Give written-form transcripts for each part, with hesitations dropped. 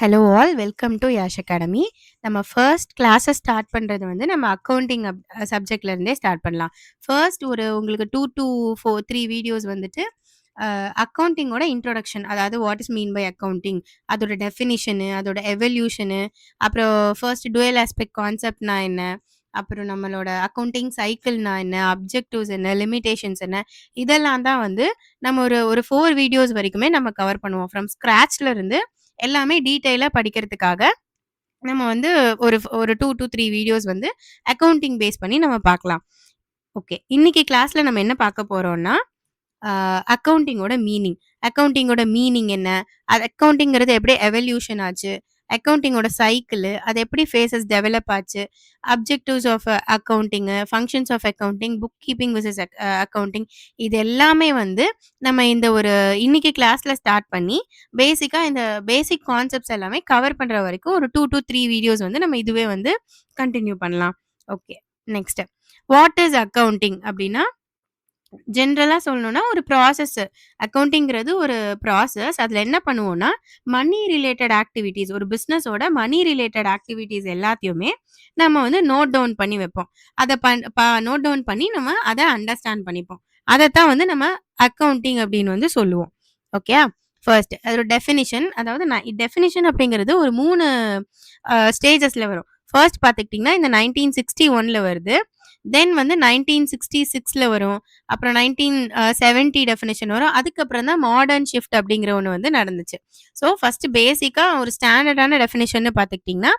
Hello all welcome to Yash academy. நம்ம first கிளாஸை start பண்ணுறது வந்து நம்ம அக்கௌண்டிங் சப்ஜெக்ட்லேருந்தே ஸ்டார்ட் பண்ணலாம். ஃபர்ஸ்ட் உங்களுக்கு 2 to 3 வீடியோஸ் வந்துட்டு அக்கௌண்டிங்கோட இன்ட்ரோடக்ஷன், அதாவது what is mean by accounting, அதோட டெஃபினிஷனு, அதோட எவல்யூஷனு, அப்புறம் ஃபர்ஸ்ட் டுவல் ஆஸ்பெக்ட் கான்செப்ட்னா என்ன, அப்புறம் நம்மளோட அக்கௌண்டிங் சைக்கிள்னா என்ன, அப்ஜெக்டிவ்ஸ் என்ன, லிமிடேஷன்ஸ் என்ன, இதெல்லாம் தான் வந்து நம்ம ஒரு ஒரு 4 வீடியோஸ் வரைக்குமே நம்ம கவர் பண்ணுவோம். ஃப்ரம் ஸ்க்ராட்ச்ல இருந்து எல்லாமே டீட்டெயிலா படிக்கிறதுக்காக நம்ம வந்து ஒரு 2 to 3 வீடியோஸ் வந்து அக்கவுண்டிங் பேஸ் பண்ணி நம்ம பார்க்கலாம். ஓகே. இன்னைக்கு கிளாஸ்ல நம்ம என்ன பார்க்க போறோம்னா, அக்கவுண்டிங்கோட மீனிங். அக்கவுண்டிங்கோட மீனிங் என்ன? அது அக்கவுண்டிங்கிறது எப்படி எவல்யூஷன் ஆச்சு? அக்கவுண்டிங்கோட சைக்கிளு, அது எப்படி ஃபேஸஸ் டெவலப் ஆச்சு? Objectives of accounting, functions of accounting, book keeping versus accounting, இது எல்லாமே வந்து நம்ம இந்த ஒரு இன்னைக்கு கிளாஸ்ல ஸ்டார்ட் பண்ணி, பேசிக்கா இந்த பேசிக் கான்செப்ட்ஸ் எல்லாமே கவர் பண்ற வரைக்கும் ஒரு 2 to 3 வீடியோஸ் வந்து நம்ம இதுவே வந்து கன்டின்யூ பண்ணலாம். Okay. Next. What is accounting அப்டின்னா, ஜென்ரலா சொல்லணும்னா ஒரு ப்ராசஸ். அக்கவுண்டிங்கிறது ஒரு ப்ராசஸ். அதுல என்ன பண்ணுவோம்னா, மனி ரிலேட்டட் ஆக்டிவிட்டீஸ், ஒரு பிசினஸோட மனி ரிலேட்டட் ஆக்டிவிட்டீஸ் எல்லாத்தையுமே நம்ம வந்து நோட் டவுன் பண்ணி வைப்போம். அத பண் ப நோட் டவுன் பண்ணி நம்ம அத அண்டர்ஸ்டாண்ட் பண்ணிப்போம். அதத்தான் வந்து நம்ம அக்கவுண்டிங் அப்படின்னு வந்து சொல்லுவோம். ஓகேயா? ஃபர்ஸ்ட் அதோட டெஃபினிஷன், அதாவது டெஃபினிஷன் அப்படிங்கிறது ஒரு 3 ஸ்டேஜஸ்ல வரும். ஃபர்ஸ்ட் பார்த்துக்கிட்டீங்கன்னா, இந்த 1961ல வருது. தென் வந்து 1966ல வரும். அப்புறம் 1970 டெஃபினிஷன் வரும். அதுக்கப்புறம் தான் மாடர்ன் ஷிஃப்ட் அப்படிங்கிற ஒண்ணு வந்து நடந்துச்சு. ஸோ ஃபர்ஸ்ட் பேசிக்கா ஒரு ஸ்டாண்டர்டான டெஃபினிஷன்னு பார்த்துக்கிட்டீங்கன்னா,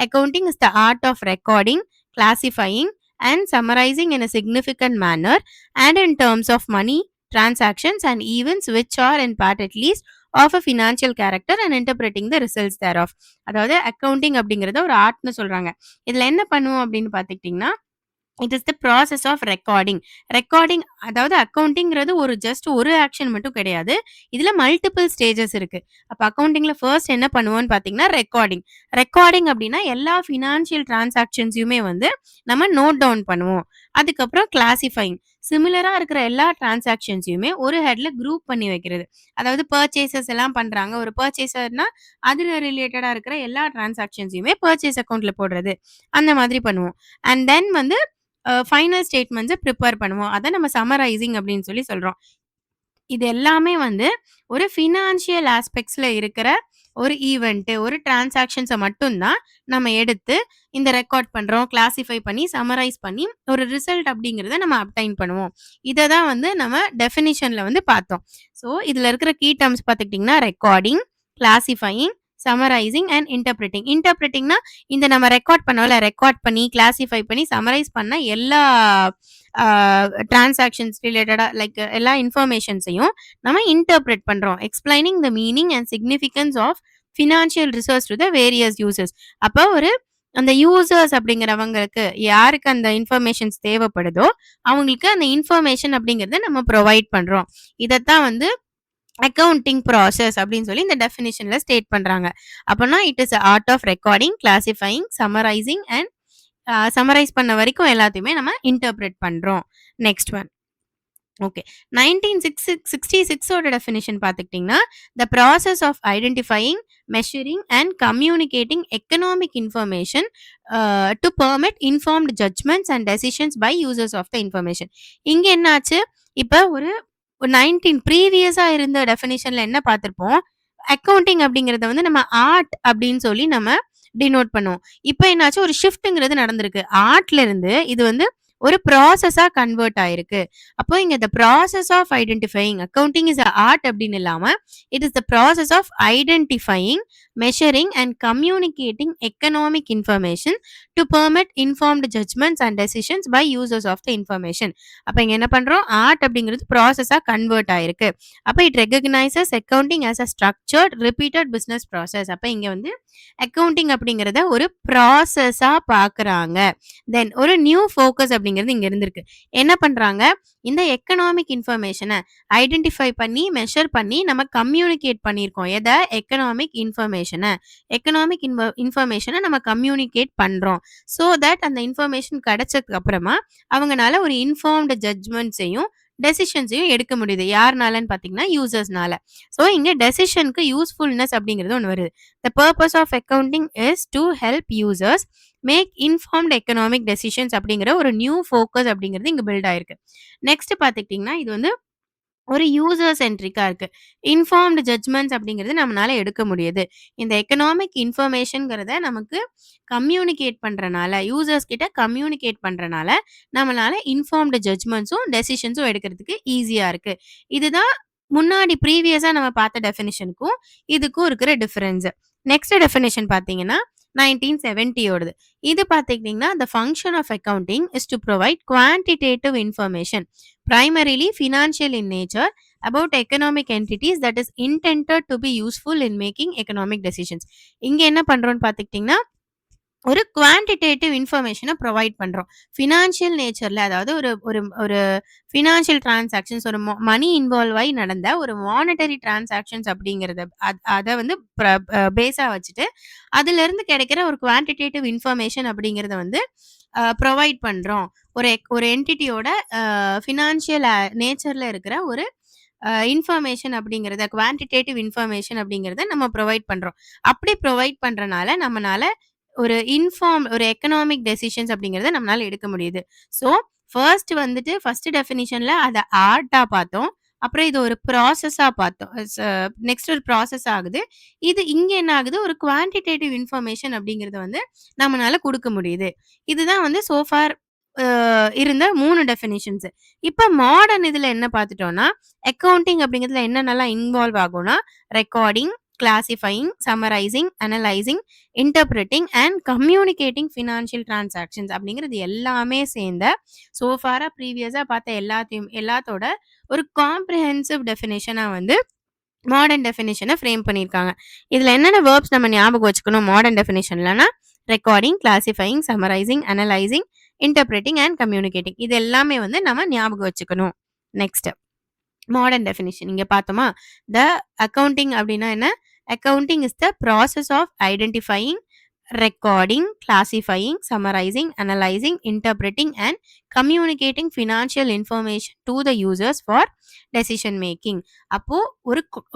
accounting is the art of recording, classifying and summarising in a significant manner and in terms of money, transactions and events which are in part at least of a financial character and interpreting the results thereof. அதாவது accounting அப்படிங்கிறத ஒரு ஆர்ட்னு சொல்றாங்க. இதுல என்ன பண்ணுவோம் அப்படின்னு பார்த்துக்கிட்டீங்கன்னா, it is the process of recording. Recording அதாவது அக்கவுண்டிங்கிறது ஒரு ஜஸ்ட் ஒரு ஆக்ஷன் மட்டும் கிடையாது. இதுல மல்டிபிள் ஸ்டேஜஸ் இருக்கு. அப்ப அக்கவுண்டிங்ல ஃபர்ஸ்ட் என்ன பண்ணுவோம்னு பார்த்தீங்கன்னா, ரெக்கார்டிங். ரெக்கார்டிங் அப்படின்னா எல்லா ஃபினான்ஷியல் டிரான்சாக்ஷன்ஸையுமே வந்து நம்ம நோட் டவுன் பண்ணுவோம். அதுக்கப்புறம் கிளாசிஃபையிங். சிமிலரா இருக்கிற எல்லா டிரான்சாக்ஷன்ஸையுமே ஒரு ஹெட்ல குரூப் பண்ணி வைக்கிறது. அதாவது பர்ச்சேசஸ் எல்லாம் பண்றாங்க. ஒரு பர்ச்சேசர்னா அதுல ரிலேட்டடா இருக்கிற எல்லா டிரான்சாக்ஷன்ஸையுமே பர்ச்சேஸ் அக்கவுண்ட்ல போடுறது. அந்த மாதிரி பண்ணுவோம். அண்ட் தென் வந்து ஃபைனல் ஸ்டேட்மெண்ட்ஸ ப்ரிப்பேர் பண்ணுவோம். அத நம்ம சம்மரைசிங் அப்படின்னு சொல்லி சொல்றோம். இது எல்லாமே வந்து ஒரு ஃபினான்ஷியல் ஆஸ்பெக்ட்ஸ்ல இருக்கிற ஒரு ஈவென்ட், ஒரு டிரான்சாக்ஷன்ஸ மட்டும் தான் நம்ம எடுத்து இந்த ரெக்கார்ட் பண்றோம், கிளாசிஃபை பண்ணி, சம்மரைஸ் பண்ணி ஒரு ரிசல்ட் அப்படிங்கிறத நம்ம அப்டைன் பண்ணுவோம். இத தான் வந்து நம்ம டெஃபினிஷன்ல வந்து பார்த்தோம். ஸோ இதுல இருக்கிற கீ டெர்ம்ஸ் பார்த்துக்கிட்டீங்கன்னா, recording, classifying, summarising and interpreting. இன்டர்பிரிட்டிங்னா இந்த நம்ம ரெக்கார்ட் பண்ணோம்ல, ரெக்கார்ட் பண்ணி, கிளாசிஃபை பண்ணி, சம்மரைஸ் பண்ண எல்லா டிரான்சாக்ஷன்ஸ் ரிலேட்டடா லைக் எல்லா இன்ஃபர்மேஷன்ஸையும் நம்ம இன்டர்பிரட் பண்றோம். Explaining the meaning and significance of financial resource to the various users. அப்போ அந்த யூசர்ஸ் அப்படிங்கிறவங்களுக்கு யாருக்கு அந்த இன்ஃபர்மேஷன்ஸ் தேவைப்படுதோ, அவங்களுக்கு அந்த இன்ஃபர்மேஷன் அப்படிங்கிறத நம்ம ப்ரொவைட் பண்றோம். இதத்தான் வந்து அக்கவுண்டிங் ப்ராசஸ் அப்படின்னு சொல்லி இந்த டெஃபினிஷன்ல ஸ்டேட் பண்றாங்க. அப்போனா it is art of recording, classifying, summarising and summarize பண்ண வரைக்கும் எல்லாத்தையுமே நம்ம இன்டர்பிரட் பண்றோம். Next one. ஓகே. 1966ஓட டெஃபினிஷன் பார்த்துக்கிட்டீங்கன்னா, the process of identifying, measuring and communicating economic information to permit informed judgments and decisions by users of the information. இங்க என்னாச்சு? இப்ப ஒரு 19 ப்ரீவியஸா இருந்த டெஃபினிஷன்ல என்ன பார்த்திருப்போம்? அக்கவுண்டிங் அப்படிங்கிறத வந்து நம்ம ஆர்ட் அப்படின்னு சொல்லி நம்ம டினோட் பண்ணுவோம். இப்ப என்னாச்சு? ஒரு ஷிஃப்ட்ங்கிறது நடந்திருக்கு. ஆர்ட்ல இருந்து இது வந்து ஒரு ப்ராசஸா கன்வெர்ட் ஆயிருக்கு. அப்போ இங்க the process of identifying, accounting is a art அப்படின்னு இல்லாம, it is the process of identifying, measuring and communicating economic information to permit informed judgments and decisions by users of the information. அப்ப இங்க என்ன பண்றோம்? Art அப்படிங்கிறது ப்ராசஸா convert ஆயிருக்கு. அப்ப it recognises accounting as a structured repeated business process. அப்ப இங்க வந்து அக்கவுண்டிங் அப்படிங்கிறத ஒரு ப்ராசஸா பார்க்குறாங்க. தென் ஒரு நியூ ஃபோக்கஸ் அப்படிங்கிறது இங்க இருந்திருக்கு. என்ன பண்றாங்க? இந்த எக்கனாமிக் இன்ஃபர்மேஷன ஐடென்டிஃபை பண்ணி, மெஷர் பண்ணி நம்ம கம்யூனிகேட் பண்ணியிருக்கோம். எத? எக்கனாமிக் இன்ஃபர்மேஷன. எக்கனாமிக் இன்ஃபர்மேஷன நம்ம கம்யூனிகேட் பண்றோம். ஸோ தட் அந்த இன்ஃபர்மேஷன் கிடைச்சதுக்கு அப்புறமா அவங்கனால ஒரு இன்ஃபார்ம்டு ஜட்ஜ்மெண்ட்ஸையும் டெசிஷன்ஸையும் எடுக்க முடியுது. யார்னாலன்னு பார்த்தீங்கன்னா, யூசர்ஸ்னால. ஸோ இங்க டெசிஷனுக்கு யூஸ்ஃபுல்னஸ் அப்படிங்கிறது ஒண்ணு வருது. The purpose of accounting is to help users make informed economic decisions அப்படிங்கிற ஒரு நியூ ஃபோக்கஸ் அப்படிங்கிறது இங்க பில்ட் ஆயிருக்கு. நெக்ஸ்ட் பார்த்துக்கிட்டீங்கன்னா, இது வந்து ஒரு யூசர் சென்ட்ரிக்கா இருக்கு. இன்ஃபார்ம்டு ஜட்ஜ்மென்ட்ஸ் அப்படிங்கிறது நம்மனால எடுக்க முடியுது. இந்த எக்கனாமிக் இன்ஃபர்மேஷன்ங்கிறத நமக்கு கம்யூனிகேட் பண்றனால, யூசர்ஸ் கிட்ட கம்யூனிகேட் பண்றனால, நம்மளால இன்ஃபார்ம்டு ஜட்ஜ்மென்ட்ஸும், டெசிஷன்ஸும் எடுக்கிறதுக்கு ஈஸியா இருக்கு. இதுதான் முன்னாடி ப்ரீவியஸா நம்ம பார்த்த டெஃபினிஷனுக்கும், இதுக்கும் இருக்கிற டிஃபரன்ஸ். நெக்ஸ்ட் டெஃபினிஷன் பார்த்தீங்கன்னா, 1970 ஓடது. இது பார்த்துக்கிட்டீங்கன்னா, "the function of accounting is to provide quantitative information, primarily financial in nature, about economic entities that is intended to be useful in making economic decisions." இங்க என்ன பண்றோம்னு பார்த்துக்கிட்டீங்கன்னா, ஒரு குவான்டிடேட்டிவ் இன்ஃபர்மேஷன ப்ரொவைட் பண்றோம். ஃபினான்ஷியல் நேச்சர்ல அதாவது ஒரு ஒரு ஒரு ஃபினான்ஷியல் டிரான்சாக்ஷன்ஸ் ஒரு மனி இன்வால்வ் ஆயி நடந்த ஒரு மானிட்டரி டிரான்சாக்ஷன்ஸ் அப்படிங்கிறத அத வந்து பேஸா வச்சுட்டு, அதிலிருந்து கிடைக்கிற ஒரு குவான்டிடேட்டிவ் இன்ஃபர்மேஷன் அப்படிங்கிறத வந்து ப்ரொவைட் பண்றோம். ஒரு என்டிட்டியோட ஃபினான்ஷியல் நேச்சர்ல இருக்கிற ஒரு இன்ஃபர்மேஷன் அப்படிங்கிறத குவான்டிடேட்டிவ் இன்ஃபர்மேஷன் அப்படிங்கிறத நம்ம ப்ரொவைட் பண்றோம். அப்படி ப்ரொவைட் பண்றனால நம்மனால ஒரு எக்கனாமிக் டெசிஷன்ஸ் அப்படிங்கிறத நம்மளால எடுக்க முடியுது. ஸோ ஃபர்ஸ்ட் டெஃபினிஷன்ல அத ஆர்ட்டா பார்த்தோம். அப்புறம் இது ஒரு ப்ராசஸா பார்த்தோம். நெக்ஸ்ட் ஒரு ப்ராசஸ் ஆகுது. இது இங்க என்ன ஆகுது? ஒரு குவான்டிடேட்டிவ் இன்ஃபர்மேஷன் அப்படிங்கிறத வந்து நம்மனால குடுக்க முடியுது. இதுதான் வந்து சோ ஃபார் இருந்த 3 டெஃபினிஷன்ஸ். இப்ப மாடர்ன் இதுல என்ன பார்த்துட்டோம்னா, அக்கவுண்டிங் அப்படிங்கிறதுல என்னென்னலாம் இன்வால்வ் ஆகும்னா, recording, classifying, summarising, analysing, interpreting and communicating financial transactions அப்படிங்கிறது எல்லாமே சேர்ந்த சோ ஃபாரா ப்ரீவியஸா பார்த்த எல்லாத்தோட ஒரு காம்ப்ரிஹென்சிவ் டெஃபினிஷனா வந்து மாடர்ன் டெஃபினிஷன ஃப்ரேம் பண்ணியிருக்காங்க. இதுல என்னென்ன வேர்ப்ஸ் நம்ம ஞாபகம் வச்சுக்கணும் மாடர்ன் டெஃபினிஷன்லனா, recording, classifying, summarising, analysing, interpreting and communicating. இது எல்லாமே வந்து நம்ம ஞாபகம் வச்சுக்கணும். நெக்ஸ்ட் மாடர்ன் டெஃபினிஷன் இங்க பார்த்தோமா? த அக்கவுண்டிங் அப்படின்னா என்ன? Accounting is the process of identifying, recording, classifying, summarising, analysing, interpreting and communicating financial information to the users for decision making. அப்போ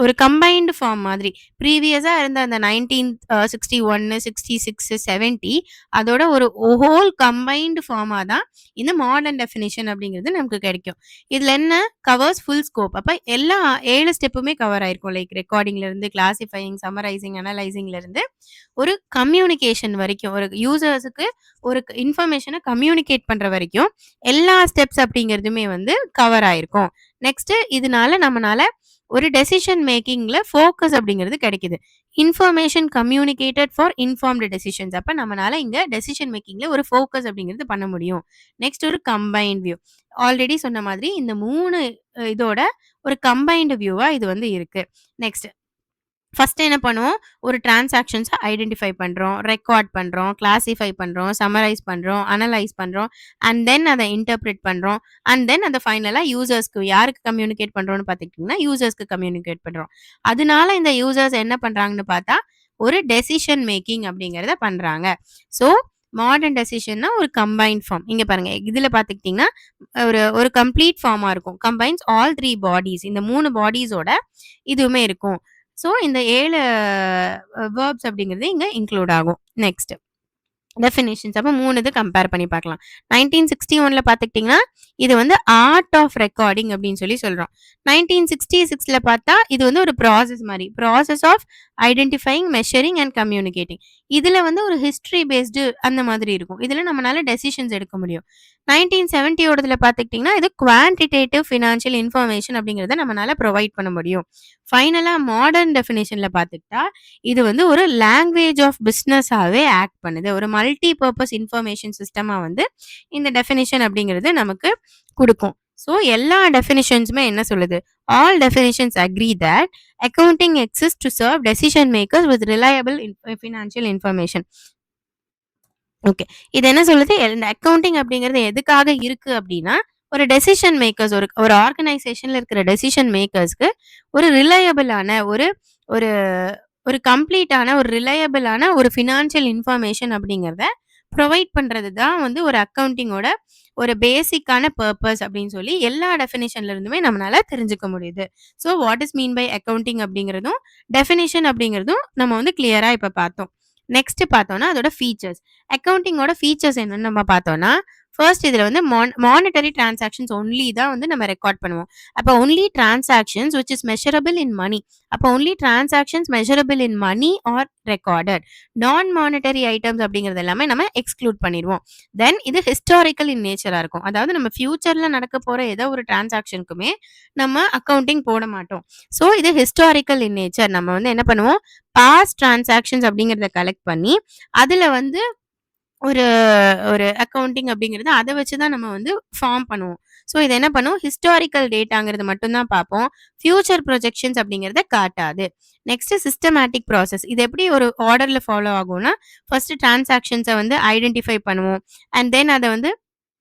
ஒரு கம்பைன்டு ஃபார்ம் மாதிரி ப்ரீவியஸா இருந்த அந்த 1961, 66, 70 அதோட ஒரு ஹோல் கம்பைன்டு ஃபார்மா தான் இந்த மாடர்ன் டெஃபினிஷன் அப்படிங்கிறது நமக்கு கிடைக்கும். இதுல என்ன கவர்ஸ் ஃபுல் ஸ்கோப். அப்ப எல்லா 7 ஸ்டெப்புமே கவர் ஆயிருக்கும். லைக் ரெக்கார்டிங்ல இருந்து, கிளாசிஃபையிங், சம்மரைசிங், அனலைசிங்ல இருந்து ஒரு கம்யூனிகேஷன் வரைக்கும், ஒரு யூசர்ஸுக்கு ஒரு இன்ஃபர்மேஷன கம்யூனிகேட் பண்ற வரைக்கும் எல்லா ஸ்டெப்ஸ் அப்படிங்கிறதுமே வந்து கவர் ஆயிருக்கும். நெக்ஸ்ட் இதனால நம்மனால ஒரு டெசிஷன் மேக்கிங்ல ஃபோக்கஸ் அப்படிங்கிறது கிடைக்குது. Information communicated for informed decisions. அப்ப நம்மனால இங்க டெசிஷன் மேக்கிங்ல ஒரு ஃபோக்கஸ் அப்படிங்கிறது பண்ண முடியும். நெக்ஸ்ட் ஒரு கம்பைன்ட் வியூ. ஆல்ரெடி சொன்ன மாதிரி இந்த 3 இதோட ஒரு கம்பைன்டு வியூவா இது வந்து இருக்கு. நெக்ஸ்ட் ஃபர்ஸ்ட் என்ன பண்ணுவோம்? ஒரு டிரான்சாக்ஷன்ஸ ஐடென்டிஃபை பண்றோம், ரெக்கார்ட் பண்றோம், கிளாசிஃபை பண்றோம், சம்மரைஸ் பண்றோம், அனலைஸ் பண்றோம், அண்ட் தென் அத இன்டர்பிரெட் பண்றோம். அண்ட் தென் அத ஃபைனலா யூசர்ஸ்க்கு யாருக்கு கம்யூனிகேட் பண்றோம்னு பார்த்துக்கிட்டீங்கன்னா, யூசர்ஸ்க்கு கம்யூனிகேட் பண்றோம். அதனால இந்த யூசர்ஸ் என்ன பண்றாங்கன்னு பார்த்தா, ஒரு டெசிஷன் மேக்கிங் அப்படிங்கிறத பண்றாங்க. ஸோ மாடர்ன் டெசிஷன்னா ஒரு கம்பைன்ட் ஃபார்ம். இங்க பாருங்க. இதுல பார்த்துக்கிட்டீங்கன்னா, ஒரு கம்ப்ளீட் ஃபார்மா இருக்கும். Combines all 3 bodies. இந்த 3 பாடிஸோட இதுவுமே இருக்கும். ஸோ இந்த 7 வேர்ப்ஸ் அப்படிங்கிறது இங்க இன்க்ளூட் ஆகும். Next definitions. அப்ப 3 இது கம்பேர் பண்ணி பார்க்கலாம். 1961ல பார்த்துக்கிட்டீங்கன்னா, இது வந்து ஆர்ட் ஆஃப் ரெக்கார்டிங் அப்படின்னு சொல்லி சொல்றோம். 1966ல பார்த்தா இது வந்து ஒரு ப்ராசஸ் மாரி. Process of identifying, measuring and communicating. இதுல வந்து ஒரு ஹிஸ்டரி பேஸ்டு அந்த மாதிரி இருக்கும். இதுல நம்மனால டெசிஷன்ஸ் எடுக்க முடியும். 1970ஓடதுல பார்த்துக்கிட்டீங்கன்னா, இது குவான்டிடேட்டிவ் ஃபினான்ஷியல் இன்ஃபர்மேஷன் அப்படிங்கிறத நம்மனால ப்ரொவைட் பண்ண முடியும். ஃபைனலா மாடர்ன் டெஃபினிஷன்ல பார்த்துக்கிட்டா, இது வந்து ஒரு லாங்குவேஜ் ஆஃப் பிசினஸாவே ஆக்ட் பண்ணுது. ஒரு மல்டி பர்ப்பஸ் இன்ஃபர்மேஷன் சிஸ்டமா வந்து இந்த டெஃபினிஷன் அப்படிங்கிறது நமக்கு குடுக்கும். ஸோ எல்லா டெஃபினிஷன்ஸுமே என்ன சொல்லுது? All definitions agree that accounting exist to serve decision makers with reliable financial information. Okay. இது என்ன சொல்லுது? இந்த அக்கவுண்டிங் அப்படிங்கிறது எதுக்காக இருக்கு அப்படின்னா, ஒரு டெசிஷன் மேக்கர்ஸ் ஒரு ஆர்கனைசேஷன்ல இருக்கிற டெசிஷன் மேக்கர்ஸ்க்கு ஒரு ரிலையபிளான ஒரு ஒரு ஒரு கம்ப்ளீட்டான ஒரு ரிலையபிளான ஒரு ஃபினான்ஷியல் இன்ஃபர்மேஷன் அப்படிங்கிறத ப்ரொவைட் பண்றது தான் வந்து ஒரு அக்கவுண்டிங்கோட ஒரு பேசிக்கான பர்ப்பஸ் அப்படின்னு சொல்லி எல்லா டெஃபினிஷன்ல இருந்துமே நம்மளால தெரிஞ்சுக்க முடியுது. So what is mean by accounting அப்படிங்கிறதும், டெஃபினிஷன் அப்படிங்கிறதும் நம்ம வந்து கிளியரா இப்ப பார்த்தோம். நெக்ஸ்ட் பார்த்தோம்னா, அதோட ஃபீச்சர்ஸ். அக்கவுண்டிங்கோட ஃபீச்சர்ஸ் என்னன்னு நம்ம பார்த்தோம்னா, ஃபர்ஸ்ட் இதுல வந்து மானிட்டரி டிரான்சாக்ஷன்ஸ் ஒன்லி தான் வந்து நம்ம ரெக்கார்ட் பண்ணுவோம். அப்ப only transactions which is measurable in money. அப்ப only transactions measurable in money are recorded. Non monetary items அப்படிங்கிறது எல்லாமே நம்ம எக்ஸ்க்ளூட் பண்ணிருவோம். தென் இது ஹிஸ்டாரிக்கல் இன் நேச்சரா இருக்கும். அதாவது நம்ம ஃபியூச்சர்ல நடக்க போற ஏதோ ஒரு டிரான்சாக்ஷனுக்குமே நம்ம அக்கவுண்டிங் போட மாட்டோம். ஸோ இது ஹிஸ்டாரிக்கல் இன் நேச்சர். நம்ம வந்து என்ன பண்ணுவோம், பாஸ்ட் டிரான்சாக்ஷன்ஸ் அப்படிங்கிறத கலெக்ட் பண்ணி, அதுல வந்து ஒரு ஒரு அக்கவுண்டிங் அப்படிங்கிறது அத வச்சு தான் நம்ம வந்து ஃபார்ம் பண்ணுவோம். ஸோ இது என்ன பண்ணும், ஹிஸ்டாரிக்கல் டேட்டாங்கிறது மட்டும் தான் பார்ப்போம். ஃபியூச்சர் ப்ரொஜெக்ஷன்ஸ் அப்படிங்கிறத காட்டாது. Next systematic process. இது எப்படி ஒரு ஆர்டர்ல ஃபாலோ ஆகும்னா, ஃபர்ஸ்ட் டிரான்சாக்ஷன்ஸ வந்து ஐடென்டிஃபை பண்ணுவோம். அண்ட் தென் அத வந்து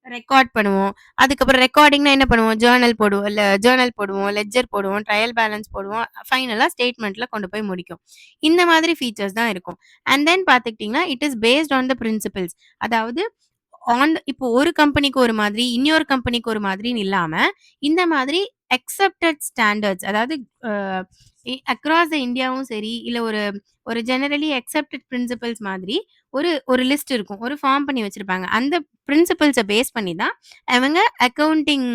ரெக்கார்ட் பண்ணுவோம். அதுக்கப்புறம் ரெக்கார்டிங்னா என்ன பண்ணுவோம்? ஜர்னல் போடுவோம், லெட்ஜர் போடுவோம், ட்ரையல் பேலன்ஸ் போடுவோம். ஃபைனலா ஸ்டேட்மெண்ட்ல கொண்டு போய் முடிக்கும். இந்த மாதிரி ஃபீச்சர்ஸ் தான் இருக்கும். அண்ட் தென் பார்த்துக்கிட்டீங்கன்னா, it is based on the principles. அதாவது இப்போ ஒரு கம்பெனிக்கு ஒரு மாதிரி, இன்னொரு கம்பெனிக்கு ஒரு மாதிரின்னு இல்லாம, இந்த மாதிரி அக்செப்டட் ஸ்டாண்டர்ட்ஸ் அதாவது அ அக்ராஸ் த இந்தியாவும் சரி, இல்ல ஒரு ஒரு ஜெனரலி அக்செப்டட் பிரின்சிபிள்ஸ் மாதிரி ஒரு ஒரு லிஸ்ட் இருக்கும். ஒரு ஃபார்ம் பண்ணி வச்சிருப்பாங்க. அந்த பிரின்சிபிள்ஸ பேஸ் பண்ணி தான் அவங்க அக்கவுண்டிங்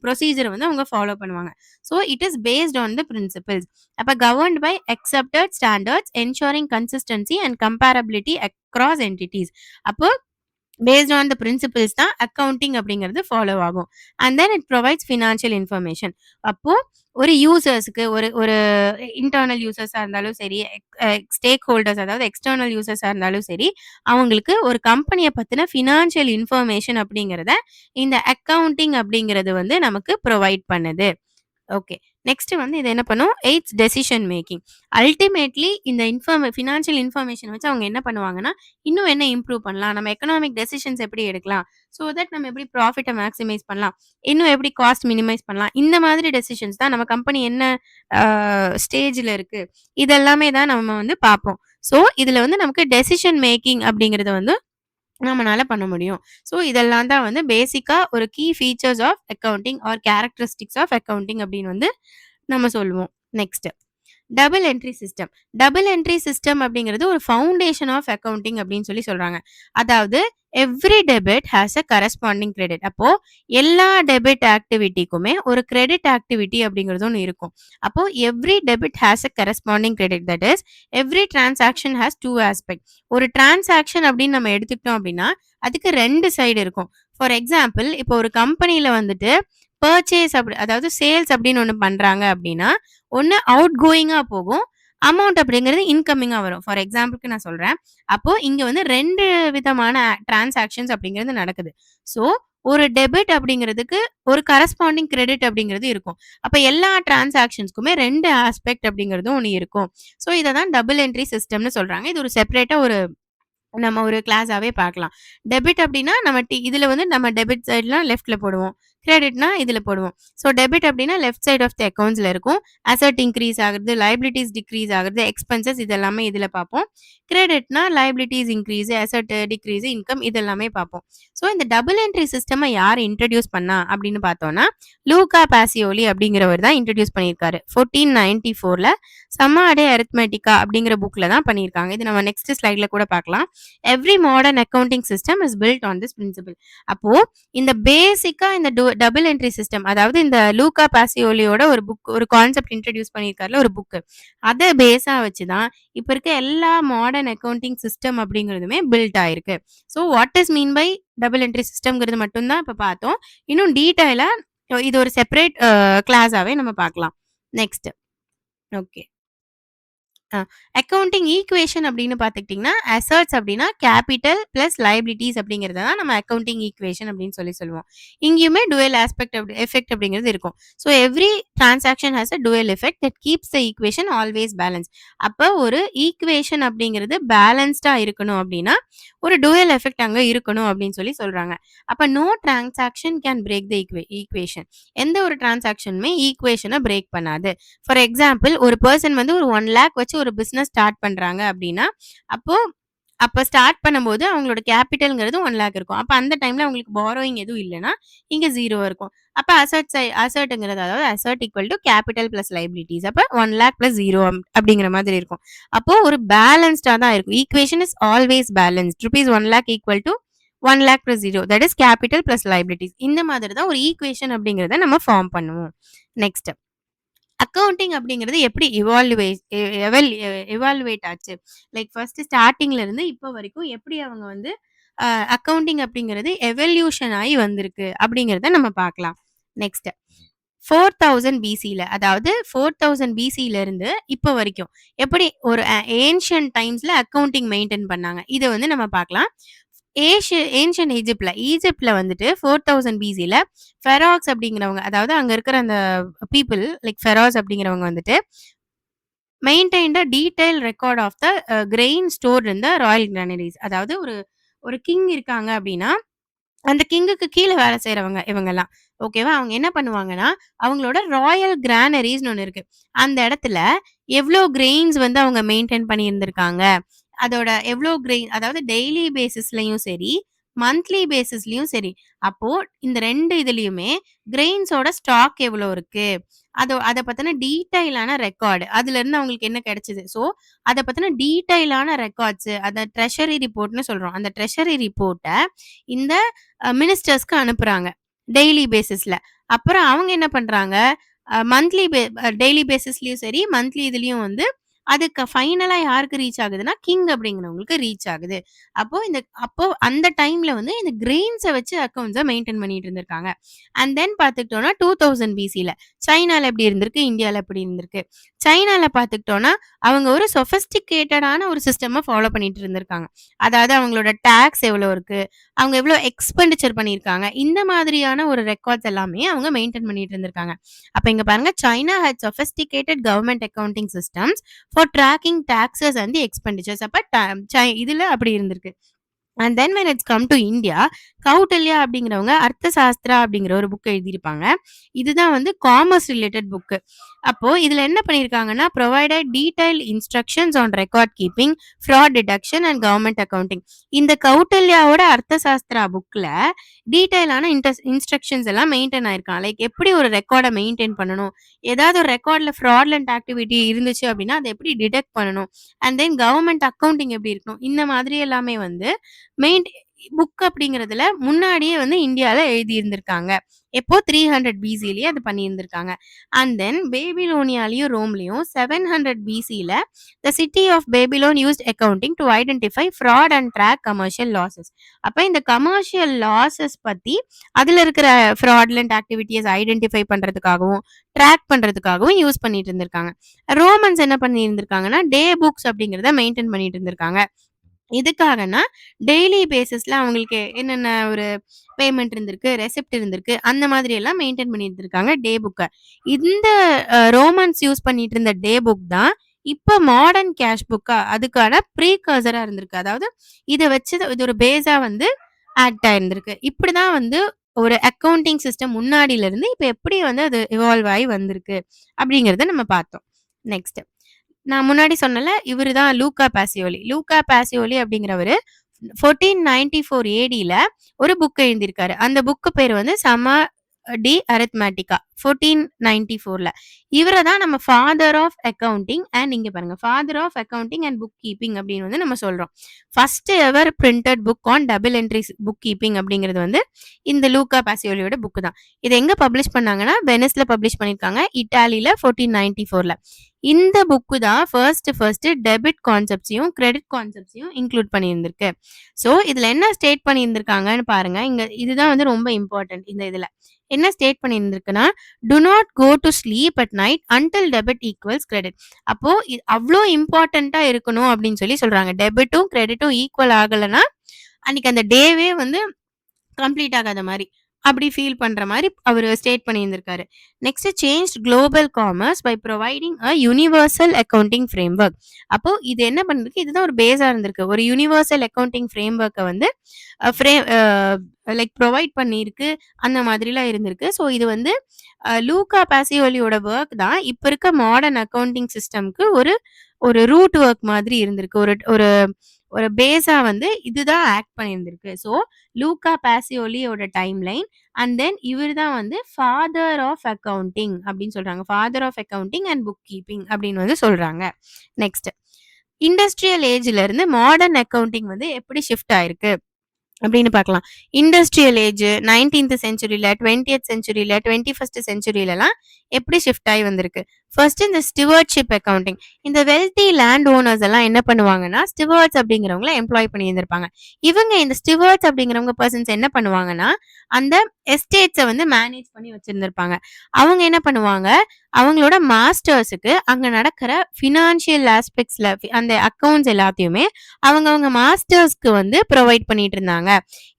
ப்ரொசீஜர வந்து அவங்க ஃபாலோ பண்ணுவாங்க. So it is based on the principles. அப்ப governed by accepted standards ensuring consistency and comparability across entities. அப்போ பேஸ்ட் ஆன் த பிரின்சிபிள்ஸ் தான் அக்கவுண்டிங் அப்படிங்கிறது ஃபாலோ ஆகும். And then it provides financial information. அப்போ ஒரு யூசர்ஸ்க்கு ஒரு ஒரு இன்டர்னல் யூசர்ஸா இருந்தாலும் சரி, ஸ்டேக் ஹோல்டர்ஸ் அதாவது எக்ஸ்டர்னல் யூசர்ஸா இருந்தாலும் சரி, அவங்களுக்கு ஒரு கம்பெனிய பத்தின ஃபினான்ஷியல் இன்ஃபர்மேஷன் அப்படிங்கிறத இந்த அக்கவுண்டிங் அப்படிங்கிறது வந்து நமக்கு ப்ரொவைட் பண்ணுது. ஓகே. நெக்ஸ்ட் வந்து இது என்ன பண்ணும்? AIDS decision making. அல்டிமேட்லி இந்த ஃபினான்ஷியல் இன்ஃபர்மேஷன் வச்சு அவங்க என்ன பண்ணுவாங்கன்னா, இன்னும் என்ன இம்ப்ரூவ் பண்ணலாம்? நம்ம எக்கனாமிக் டெசிஷன்ஸ் எப்படி எடுக்கலாம்? ஸோ தட் நம்ம எப்படி ப்ராஃபிட்ட மேக்ஸிமைஸ் பண்ணலாம்? இன்னும் எப்படி காஸ்ட் மினிமைஸ் பண்ணலாம்? இந்த மாதிரி டெசிஷன்ஸ் தான் நம்ம கம்பெனி என்ன அ ஸ்டேஜ்ல இருக்கு? இதெல்லாமே தான் நம்ம வந்து பார்ப்போம். ஸோ இதுல வந்து நமக்கு டெசிஷன் மேக்கிங் அப்படிங்கிறது வந்து நம்மனால பண்ண முடியும். ஸோ இதெல்லாம் தான் வந்து பேசிக்கா ஒரு key features of accounting or characteristics of accounting அப்படின்னு வந்து நம்ம சொல்லுவோம். Next double entry system. Double entry system அப்படிங்கிறது ஒரு ஃபவுண்டேஷன் ஆஃப் அக்கவுண்டிங் அப்படின்னு சொல்லி சொல்றாங்க. அதாவது every debit has a corresponding credit. அப்போ எல்லா டெபிட் ஆக்டிவிட்டிக்குமே ஒரு கிரெடிட் ஆக்டிவிட்டி அப்படிங்கிறது ஒண்ணு இருக்கும். அப்போ every debit has a corresponding credit. That is every transaction has 2 aspect. ஒரு டிரான்சாக்ஷன் அப்படின்னு நம்ம எடுத்துக்கிட்டோம் அப்படின்னா, அதுக்கு 2 சைடு இருக்கும். ஃபார் எக்ஸாம்பிள் இப்போ ஒரு கம்பெனில வந்துட்டு அதாவது சேல்ஸ் அப்படின்னு ஒண்ணு பண்றாங்க அப்படின்னா, ஒண்ணு அவுட் கோயிங்கா போகும். அமௌண்ட் அப்படிங்கிறது இன்கமிங்கா வரும். ஃபார் எக்ஸாம்பிள்க்கு நான் சொல்றேன். அப்போ இங்க வந்து 2 விதமான டிரான்சாக்ஷன்ஸ் அப்படிங்கிறது நடக்குது. ஸோ ஒரு டெபிட் அப்படிங்கிறதுக்கு ஒரு கரஸ்பாண்டிங் கிரெடிட் அப்படிங்கிறது இருக்கும். அப்ப எல்லா டிரான்சாக்ஷன்ஸ்க்குமே 2 ஆஸ்பெக்ட் அப்படிங்கிறது ஒண்ணு இருக்கும். ஸோ இத தான் டபுள் என்ட்ரி சிஸ்டம்னு சொல்றாங்க. இது ஒரு செப்பரேட்டா நம்ம ஒரு கிளாஸாவே பார்க்கலாம். டெபிட் அப்டின்னா நம்ம இதுல வந்து நம்ம டெபிட் சைட்லாம் லெஃப்ட்ல போடுவோம். கிரெடிட்னா இதுல போடுவோம். ஸோ டெபிட் அப்டின்னா லெஃப்ட் சைட் ஆஃப் தி அக்கவுண்ட்ஸ்ல இருக்கும். அசெட் இன்கிரீஸ் ஆகுறது, லைபிலிட்டீஸ் டிக்ரீஸ் ஆகுறது, எக்ஸ்பென்சஸ் இதெல்லாமே இதுல பார்ப்போம். கிரெடிட்னா லைபிலிட்டீஸ் இன்கிரீஸ், அசெட் டிக்ரீஸ், இன்கம் இதெல்லாமே பார்ப்போம். ஸோ இந்த டபுள் என்ட்ரி சிஸ்டம யார் இன்ட்ரோடியூஸ் பண்ணா அப்படின்னு பார்த்தோம்னா, லூகா பாசியோலி அப்படிங்கிறவர் தான் இன்ட்ரோடியூஸ் பண்ணியிருக்காரு. 1494ல சம்மா டே அரித்மெட்டிகா அப்படிங்கிற புக்ல தான் பண்ணியிருக்காங்க. இது நம்ம நெக்ஸ்ட் ஸ்லைட்ல கூட பார்க்கலாம். Every modern accounting system is built on this principle. அப்போ இந்த பேசிக்கா இந்த டபுள் என்ட்ரி சிஸ்டம் அதாவது இந்த லூகா பாசியோலியோட ஒரு கான்செப்ட் இன்ட்ரோடியூஸ் பண்ணியிருக்காருல ஒரு புக். அதை பேஸா வச்சு தான் இப்ப இருக்க எல்லா மாடர்ன் அக்கவுண்டிங் சிஸ்டம் அப்படிங்கிறதுமே பில்ட் ஆயிருக்கு. So what is mean by double entry சிஸ்டம்ங்கிறது மட்டும் தான் இப்ப பார்த்தோம். இன்னும் டீடைலா இது ஒரு செப்பரேட் கிளாஸாவே நம்ம பார்க்கலாம். Next okay. Uh accounting equation அப்படின்னு பார்த்துக்கிட்டிங்கன்னா, அசெட்ஸ் அப்படின்னா கேப்பிட்டல் பிளஸ் லைபிலிட்டீஸ் அப்படிங்கிறத தான் நம்ம அக்கவுண்டிங் ஈக்குவேஷன் அப்படின்னு சொல்லுவோம். இங்கேயுமே டுவல் எஃபெக்ட் அப்படிங்கிறது இருக்கும். So every transaction has a dual effect that keeps the equation always balance. அப்போ ஒரு ஈக்குவேஷன் அப்படிங்கிறது பேலன்ஸ்டா இருக்கணும் அப்படின்னா, ஒரு டுவல் எஃபெக்ட் அங்க இருக்கணும் அப்படின்னு சொல்றாங்க. அப்ப no transaction can break the equation. எந்த ஒரு டிரான்சாக்ஷனுமே ஈக்குவேஷன பிரேக் பண்ணாது. ஃபார் எக்ஸாம்பிள் ஒரு பெர்சன் வந்து ஒரு 1 லேக் வச்சு ஒரு பிசினஸ் ஸ்டார்ட் பண்றாங்க அப்படின்னா, அப்போ அப்ப ஸ்டார்ட் பண்ணும்போது அவங்களோட கேப்பிட்டல்ங்கிறது 1,00,000 இருக்கும். அப்ப அந்த டைம்ல அவங்களுக்கு பாரோயிங் எதுவும் இல்லன்னா, இங்க 0 இருக்கும். அப்ப அசெட்ங்கிறது அதாவது asset equal to capital plus liabilities. அப்ப 1,00,000 பிளஸ் 0 அப்படிங்கிற மாதிரி இருக்கும். அப்போ ஒரு பேலன்ஸ்டா தான் இருக்கும். Equation is always balanced. Rupees 1,00,000 equal to 1,00,000 plus 0 that is capital plus liabilities. இந்த மாதிரி தான் ஒரு ஈக்குவேஷன் அப்படிங்கிறத நம்ம ஃபார்ம் பண்ணுவோம். நெக்ஸ்ட் அக்கவுண்டிங் அப்படிங்கிறது எப்படி எவாலுவேட் ஆச்சு? லைக் ஃபர்ஸ்ட் ஸ்டார்ட்டிங்ல இருந்து இப்போ வரைக்கும் எப்படி அவங்க வந்து அக்கவுண்டிங் அப்படிங்கிறது எவல்யூஷன் ஆகி வந்திருக்கு அப்படிங்கிறத நம்ம பார்க்கலாம். நெக்ஸ்ட் 4000 பிசில அதாவது 4000 பிசில இருந்து இப்போ வரைக்கும் எப்படி ஒரு ஏன்ஷியன்ட் டைம்ஸ்ல அக்கவுண்டிங் மெயின்டைன் பண்ணாங்க. இதை வந்து நம்ம பார்க்கலாம். ஏன்ஷியன் ஈஜிப்ட்ல வந்துட்டு 4000 பிசில ஃபெராக்ஸ் அப்படிங்கிறவங்க அதாவது அங்க இருக்கிற அந்த பீப்புள் லைக் ஃபெராஸ் அப்படிங்கிறவங்க வந்துட்டு maintained a detail record of the grain stored in the royal granaries. அதாவது ஒரு ஒரு கிங் இருக்காங்க அப்படின்னா அந்த கிங்குக்கு கீழ வேலை செய்றவங்க இவங்கலாம். ஓகேவா? அவங்க என்ன பண்ணுவாங்கன்னா, அவங்களோட ராயல் கிரானரீஸ்ன்னு ஒண்ணு இருக்கு. அந்த இடத்துல எவ்ளோ கிரெயின்ஸ் வந்து அவங்க மெயின்டெயின் பண்ணி இருந்திருக்காங்க. அதோட எவ்ளோ கிரெயின் அதாவது டெய்லி பேசிஸ்லயும் சரி, மந்த்லி பேசிஸ்லயும் சரி. அப்போ இந்த 2 இதுலயுமே கிரெயின்ஸோட ஸ்டாக் எவ்ளோ இருக்கு? அத பத்தின டீட்டெயிலான ரெக்கார்ட். அதுலருந்து அவங்களுக்கு என்ன கிடைச்சது? ஸோ, அத பத்தின டீட்டெயிலான ரெக்கார்ட்ஸ் அத ட்ரெஷரி ரிப்போர்ட்ன்னு சொல்றோம். அந்த ட்ரெஷரி ரிப்போர்ட்ட இந்த மினிஸ்டர்ஸ்க்கு அனுப்புறாங்க. டெய்லி பேசிஸ்ல. அப்புறம் அவங்க என்ன பண்றாங்க, மந்த்லி டெய்லி பேசிஸ்லயும் சரி, மந்த்லி இதுலயும் வந்து அதுக்கு ஃபைனலா யாருக்கு ரீச் ஆகுதுன்னா, கிங் அப்படிங்கிறவங்களுக்கு ரீச் ஆகுது. அப்போ அந்த டைம்ல வந்து இந்த கிரெயின்ஸ வச்சு அக்கவுண்ட்ஸ மெயின்டெயின் பண்ணிட்டு இருந்திருக்காங்க. அண்ட் தென் பார்த்துக்கிட்டோம்னா 2000 பிசில சைனால எப்படி இருந்திருக்கு, இந்தியால எப்படி இருந்திருக்கு. சைனால பார்த்துக்கிட்டோம்னா, அவங்க ஒரு சொஃபிஸ்டிகேட்டடான ஒரு சிஸ்டம ஃபாலோ பண்ணிட்டு இருந்திருக்காங்க. அதாவது அவங்களோட டாக்ஸ் எவ்வளோ இருக்கு, அவங்க எவ்வளோ எக்ஸ்பெண்டிச்சர் பண்ணியிருக்காங்க. இந்த மாதிரியான ஒரு ரெக்கார்ட்ஸ் எல்லாமே அவங்க மெயின்டெயின் பண்ணிட்டு இருந்திருக்காங்க. அப்ப இங்க பாருங்க China had sophisticated government accounting systems for tracking taxes and the expenditures. அப்ப இதுல அப்படி இருந்திருக்கு. And then when it's come to India, Kautilya அப்படிங்கிறவங்க அர்த்த சாஸ்திரா அப்படிங்கிற ஒரு புக் எழுதியிருப்பாங்க. இதுதான் வந்து காமர்ஸ் ரிலேட்டட் புக்கு. அப்போ இதுல என்ன பண்ணியிருக்காங்கன்னா, provided detail instructions on record keeping, fraud detection and government accounting. இந்த கௌடல்யாவோட அர்த்த சாஸ்திரா புக்ல டீடைலான இன்ஸ்ட்ரக்ஷன்ஸ் எல்லாம் மெயின்டைன் ஆயிருக்கான். லைக் எப்படி ஒரு ரெக்கார்டை மெயின்டைன் பண்ணணும், ஏதாவது ஒரு ரெக்கார்ட்ல ஃப்ராட்லண்ட் ஆக்டிவிட்டி இருந்துச்சு அப்படின்னா அதை எப்படி டிடெக்ட் பண்ணணும், அண்ட் தென் கவர்மெண்ட் அக்கவுண்டிங் எப்படி இருக்கணும், இந்த மாதிரி எல்லாமே வந்து மெயின் புக் அப்படிங்கிறதுல முன்னாடியே வந்து இந்தியால எழுதி இருந்திருக்காங்க. எப்போ 300 பிசிலயே அது பண்ணியிருந்திருக்காங்க. அண்ட் தென் பேபிலோனியாலயும் ரோம்லயும் 700 பிசில the city of Babylon used accounting to identify fraud and track commercial losses. அப்ப இந்த கமர்ஷியல் லாசஸ் பத்தி அதுல இருக்கிற ஃப்ராட்லண்ட் ஆக்டிவிட்டிஸ் ஐடென்டிஃபை பண்றதுக்காகவும் ட்ராக் பண்றதுக்காகவும் யூஸ் பண்ணிட்டு இருந்திருக்காங்க. ரோமன்ஸ் என்ன பண்ணி இருந்திருக்காங்கன்னா டே புக்ஸ் அப்படிங்கிறத மெயின்டைன் பண்ணிட்டு இருந்திருக்காங்க. எதுக்காகன்னா, டெய்லி பேசிஸ்ல அவங்களுக்கு என்னென்ன ஒரு பேமெண்ட் இருந்திருக்கு, ரெசிப்ட் இருந்திருக்கு, அந்த மாதிரி எல்லாம் மெயின்டெயின் பண்ணிட்டு இருக்காங்க டே புக்க. இந்த ரோமன்ஸ் யூஸ் பண்ணிட்டு இருந்த டே புக் தான் இப்ப மாடர்ன் கேஷ் புக்கா அதுக்கான ப்ரீகர்சரா இருந்திருக்கு. அதாவது இத வச்சு இது ஒரு பேஸா வந்து ஆக்ட் ஆயிருந்திருக்கு. இப்படிதான் வந்து ஒரு அக்கவுண்டிங் சிஸ்டம் முன்னாடில இருந்து இப்ப எப்படி வந்து அது இவால்வ் ஆயி வந்திருக்கு அப்படிங்கிறத நம்ம பார்த்தோம். நெக்ஸ்ட் நான் முன்னாடி சொன்னல இவரு தான் லூக்கா பாசியோலி. லூக்கா பாசியோலி அப்படிங்கிறவரு 1494 ஏடில ஒரு புக் எழுதியிருக்காரு. அந்த புக் பேர் வந்து சமா டி அரித்மேட்டிகா 1494ல. இவர தான் நம்ம ஃபாதர் ஆஃப் அக்கவுண்டிங் அண்ட் இங்க பாருங்க father of accounting and book keeping அப்படின்னு வந்து நம்ம சொல்றோம். First ever printed book on double entry book keeping அப்படிங்கிறது வந்து இந்த லூக்கா பாசியோலியோட புக் தான். இது எங்க பப்ளிஷ் பண்ணாங்கன்னா வெனிஸ்ல பப்ளிஷ் பண்ணிருக்காங்க, இட்டாலியில 1494ல. இந்த புக்கு தான் ஃபர்ஸ்ட் டெபிட் கான்செப்ட்ஸையும் கிரெடிட் கான்செப்ட்ஸையும் இன்க்ளூட் பண்ணியிருந்திருக்கு. ஸோ இதுல என்ன ஸ்டேட் பண்ணியிருந்திருக்காங்கன்னு பாருங்க. இங்க இதுதான் வந்து ரொம்ப இம்பார்ட்டன்ட். இந்த இதுல என்ன ஸ்டேட் பண்ணியிருந்திருக்குன்னா, to not go to sleep at night until debit equals credit. அப்போ அவ்வளோ இம்பார்ட்டண்டா இருக்கணும் அப்படின்னு சொல்லி சொல்றாங்க. டெபிட்டும் கிரெடிட்டும் ஈக்குவல் ஆகலைன்னா அன்னைக்கு அந்த டேவே வந்து கம்ப்ளீட் ஆகாத மாதிரி அப்படி ஃபீல் பண்ற மாதிரி அவர் ஸ்டேட் பண்ணியிருந்திருக்காரு. Next change global commerce by providing a universal accounting framework. அப்போ இது என்ன பண்ணிருக்கு, இதுதான் ஒரு பேஸா இருந்திருக்கு. ஒரு யூனிவர்சல் அக்கவுண்டிங் ஃப்ரேம் ஒர்க்கை வந்து லைக் ப்ரொவைட் பண்ணியிருக்கு, அந்த மாதிரிலாம் இருந்திருக்கு. ஸோ இது வந்து லூக்கா பாசியோலியோட ஒர்க் தான் இப்போ இருக்க மாடர்ன் அக்கவுண்டிங் சிஸ்டம்க்கு ஒரு ஒரு ரூட் ஒர்க் மாதிரி இருந்திருக்கு. ஒரு ஒரு ஒரு பேஸா வந்து இதுதான் ஆக்ட் பண்ணியிருந்திருக்கு. ஸோ லூக்கா பாசியோலியோட டைம்லைன் அண்ட் தென் இவர் தான் வந்து ஃபாதர் ஆஃப் அக்கவுண்டிங் அப்படின்னு சொல்றாங்க. Father of accounting and book keeping அப்படின்னு வந்து சொல்றாங்க. நெக்ஸ்ட் இண்டஸ்ட்ரியல் ஏஜ்ல இருந்து மாடர்ன் அக்கவுண்டிங் வந்து எப்படி ஷிஃப்ட் ஆயிருக்கு அப்படின்னு பார்க்கலாம். Industrial age 19th செஞ்சுரியில 20th செஞ்சுரியில 21st செஞ்சுரியிலலாம் எப்படி ஷிஃப்ட் ஆகி வந்திருக்கு. ஃபர்ஸ்ட் இந்த ஸ்டிவர்ட்ஷிப் அக்கவுண்டிங். இந்த வெல்தி லேண்ட் ஓனர்ஸ் எல்லாம் என்ன பண்ணுவாங்கன்னா ஸ்டிவர்ட்ஸ் அப்படிங்கிறவங்கள எம்ப்ளாய் பண்ணி இருந்திருப்பாங்க. இவங்க இந்த ஸ்டிவர்ட்ஸ் அப்படிங்கிறவங்க பர்சன்ஸ் என்ன பண்ணுவாங்கன்னா அந்த எஸ்டேட்ஸை வந்து மேனேஜ் பண்ணி வச்சிருந்திருப்பாங்க. அவங்க என்ன பண்ணுவாங்க அவங்களோட மாஸ்டர்ஸுக்கு அங்க நடக்கிற ஃபினான்ஷியல் ஆஸ்பெக்ட்ஸ்ல அந்த அக்கவுண்ட்ஸ் எல்லாத்தையுமே அவங்க மாஸ்டர்ஸ்க்கு வந்து ப்ரொவைட் பண்ணிட்டு இருந்தாங்க.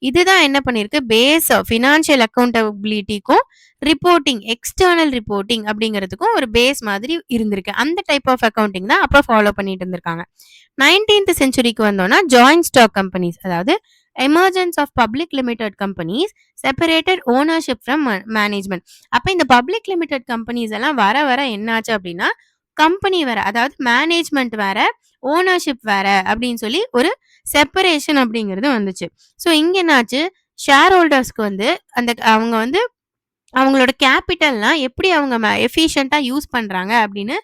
இதுதான் என்ன பண்ணிருக்கு பேஸ் ஃபினான்ஷியல் அக்கௌண்டபிலிட்டிக்கும் ரிப்போர்ட்டிங் எக்ஸ்டர்னல் ரிப்போர்ட்டிங் அப்படிங்கிறதுக்கும் ஒரு பேஸ் மாதிரி இருந்திருக்கு. அந்த டைப் ஆஃப் அக்கௌண்டிங் தான் அப்போ ஃபாலோ பண்ணிட்டு இருந்திருக்காங்க. 19th செஞ்சுரிக்கு வந்தோம்னா ஜாயிண்ட் ஸ்டாக் கம்பெனிஸ், அதாவது emergence of public limited companies separated ownership from management. அப்போ இந்த பப்ளிக் லிமிடெட் கம்பெனிஸ் எல்லாம் வர வர என்னாச்சு அப்படின்னா கம்பெனி வேற, அதாவது மேனேஜ்மெண்ட் வேற ஓனர்ஷிப் வேற அப்படின்னு சொல்லி ஒரு செப்பரேஷன் அப்படிங்கிறது வந்துச்சு. ஸோ இங்க என்னாச்சு ஷேர் ஹோல்டர்ஸ்க்கு வந்து அந்த அவங்க வந்து அவங்களோட கேபிட்டல்லாம் எப்படி அவங்க எஃபிஷியண்டா யூஸ் பண்றாங்க அப்படின்னு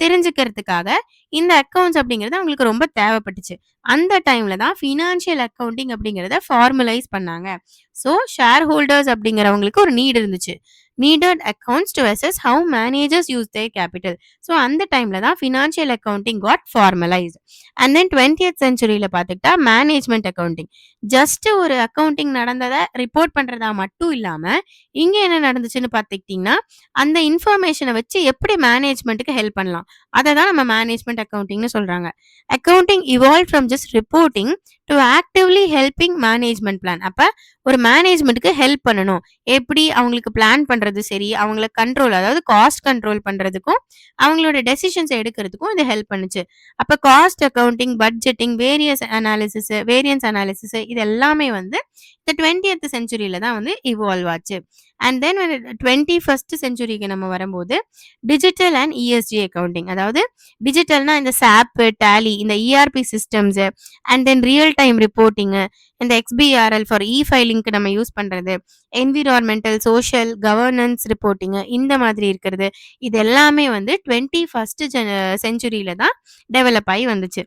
தெரிஞ்சுக்கிறதுக்காக இந்த அக்கவுண்ட்ஸ் அப்படிங்கிறது அவங்களுக்கு ரொம்ப தேவைப்பட்டுச்சு. அந்த டைம்ல தான் ஃபினான்ஷியல் அக்கவுண்டிங் அப்படிங்கிறத ஃபார்மலைஸ் பண்ணாங்க. ஸோ ஷேர் ஹோல்டர்ஸ் அப்படிங்கிறவங்களுக்கு ஒரு நீட் இருந்துச்சு. Needed accounts to assess how managers use their capital. So அந்த டைம்ல தான் financial accounting got formalised. And then 20th செஞ்சுரியில பார்த்துக்கிட்டா மேனேஜ்மெண்ட் அக்கவுண்டிங். ஜஸ்ட் ஒரு அக்கவுண்டிங் நடந்ததை ரிப்போர்ட் பண்றதா மட்டும் இல்லாம இங்க என்ன நடந்துச்சுன்னு பார்த்துக்கிட்டிங்கன்னா அந்த இன்ஃபர்மேஷனை வச்சு எப்படி மேனேஜ்மெண்ட்டுக்கு ஹெல்ப் பண்ணலாம் அதை தான் நம்ம மேனேஜ்மெண்ட் அக்கவுண்டிங்னு சொல்றாங்க. Accounting evolve from just reporting to actively helping management plan. அப்ப ஒரு மேனேஜ்மெண்ட்டுக்கு ஹெல்ப் பண்ணணும். எப்படி அவங்களுக்கு பிளான் பண்றது சரி, அவங்கள கண்ட்ரோல் அதாவது காஸ்ட் கண்ட்ரோல் பண்றதுக்கும் அவங்களோட டெசிஷன்ஸ் எடுக்கிறதுக்கும் இது ஹெல்ப் பண்ணுச்சு. அப்ப cost accounting, budgeting, variance analysis இது எல்லாமே வந்து இந்த 20th செஞ்சுரியில தான் வந்து இவால்வ் ஆச்சு. அண்ட் தென் 21st செஞ்சுரிக்கு நம்ம வரும்போது டிஜிட்டல் அண்ட் இஎஸ்ஜி அக்கவுண்டிங், அதாவது டிஜிட்டல்னா இந்த சாப், டேலி, இந்த ERP systems and then real time reporting, இந்த XBRL ஃபார் இ ஃபைலிங்க்கு நம்ம யூஸ் பண்றது, என்விரான்மெண்டல் சோஷியல் கவர்னன்ஸ் ரிப்போர்ட்டிங் இந்த மாதிரி இருக்கிறது, இது எல்லாமே வந்து 21st செஞ்சுரியில தான் டெவலப் ஆகி வந்துச்சு.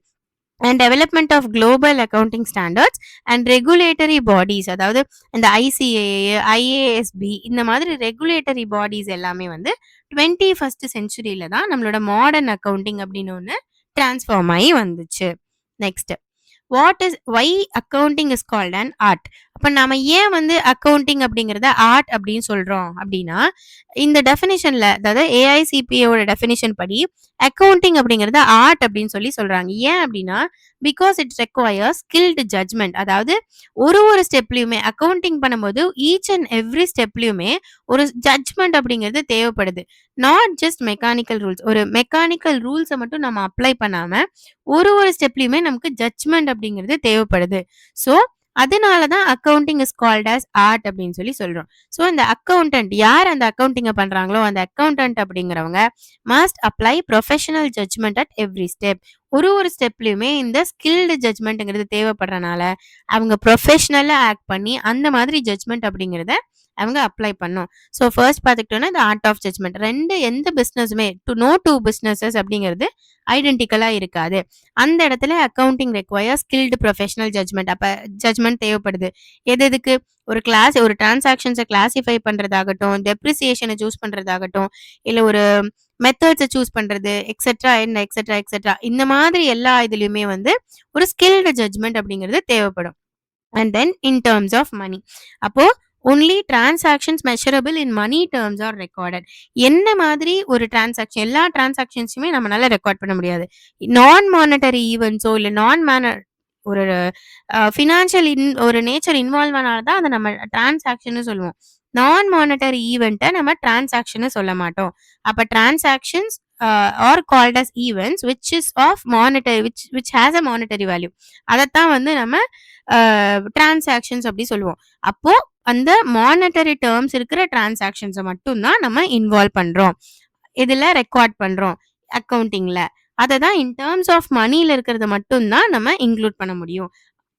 And development of global accounting standards and regulatory bodies, அதாவது இந்த ICAA, IASB இந்த மாதிரி ரெகுலேட்டரி பாடிஸ் எல்லாமே வந்து 21st செஞ்சுரியில தான் நம்மளோட மாடர்ன் அக்கவுண்டிங் அப்படின்னு ஒன்று டிரான்ஸ்ஃபார்ம் ஆகி வந்துச்சு. Next what is why accounting is called and art. அப்போ நாம ஏன் வந்து அக்கவுண்டிங் அப்படிங்கிறத ஆர்ட் அப்படின்னு சொல்றோம் அப்படின்னா இந்த டெஃபினிஷன்ல, அதாவது AICPAயோட டெஃபினிஷன் படி அக்கவுண்டிங் அப்படிங்கறத ஆர்ட் அப்படின்னு சொல்லி சொல்றாங்க. ஏன் அப்படின்னா because it requires skilled judgment. அதாவது ஒரு ஸ்டெப்லயுமே அக்கவுண்டிங் பண்ணும்போது ஈச் அண்ட் எவ்ரி ஸ்டெப்லயுமே ஒரு ஜட்ஜ்மெண்ட் அப்படிங்கிறது தேவைப்படுது. Not just mechanical rules. ஒரு மெக்கானிக்கல் ரூல்ஸை மட்டும் நம்ம அப்ளை பண்ணாம ஒரு ஸ்டெப்லயுமே நமக்கு ஜட்ஜ்மெண்ட் அப்படிங்கிறது தேவைப்படுது. ஸோ அதனால தான் accounting is called as art அப்படின்னு சொல்லி சொல்றோம். ஸோ இந்த அக்கவுண்டன்ட் யார் அந்த அக்கவுண்டிங்கை பண்றாங்களோ அந்த அக்கவுண்டன்ட் அப்படிங்கிறவங்க must apply professional judgment at every step. ஒரு ஸ்டெப்லயுமே இந்த ஸ்கில்டு ஜட்ஜ்மெண்ட்ங்கிறது தேவைப்படுறனால அவங்க ப்ரொஃபஷனலா ஆக்ட் பண்ணி அந்த மாதிரி ஜட்ஜ்மெண்ட் அப்படிங்கிறத அவங்க அப்ளை பண்ணும். ஸோ ஃபர்ஸ்ட் பார்த்துக்கிட்டோன்னா இந்த ஆர்ட் ஆஃப் ஜட்ஜ்மெண்ட். எந்த பிஸ்னஸுமே டூ பிஸ்னஸஸ் அப்படிங்கிறது ஐடென்டிக்கலா இருக்காது. அந்த இடத்துல accounting require skilled professional judgment. அப்ப ஜட்ஜ்மெண்ட் தேவைப்படுது. எதுக்கு ஒரு டிரான்சாக்ஷன்ஸை கிளாசிஃபை பண்றதாகட்டும், டெப்ரிசியேஷனை சூஸ் பண்றதாகட்டும், இல்ல ஒரு மெத்தட்ஸை சூஸ் பண்றது எக்ஸெட்ரா இந்த மாதிரி எல்லா இதுலயுமே வந்து ஒரு ஸ்கில்டு ஜட்ஜ்மெண்ட் அப்படிங்கிறது தேவைப்படும். And then in terms of money, அப்போ only transactions measurable in money terms are recorded. என்ன மாதிரி ஒரு டிரான்சாக்ஷன், எல்லா டிரான்சாக்ஷன்ஸுமே நம்மளால ரெக்கார்ட் பண்ண முடியாது. நான் மானிட்டரி ஈவெண்ட்ஸோ இல்லை ஒரு ஃபினான்ஷியல் ஒரு நேச்சர் இன்வால்வ் ஆனால்தான் அதை நம்ம டிரான்சாக்ஷன் சொல்லுவோம். நான் மானிட்டரி ஈவெண்ட்டை நம்ம டிரான்சாக்ஷன் சொல்ல மாட்டோம். அப்ப transactions are called as events which is of monetary which has a monetary value. அதைத்தான் வந்து நம்ம டிரான்சாக்ஷன்ஸ் அப்படி சொல்லுவோம். அப்போ அந்த மானிட்டரி டேர்ம்ஸ் இருக்கிற டிரான்சாக்ஷன்ஸை மட்டும்தான் நம்ம இன்வால்வ் பண்றோம், இதுல ரெக்கார்ட் பண்றோம் அக்கவுண்டிங்ல. அத தான் இன் டெர்ம்ஸ் ஆஃப் மனில இருக்கிறத மட்டும் தான் நம்ம இன்க்ளூட் பண்ண முடியும்.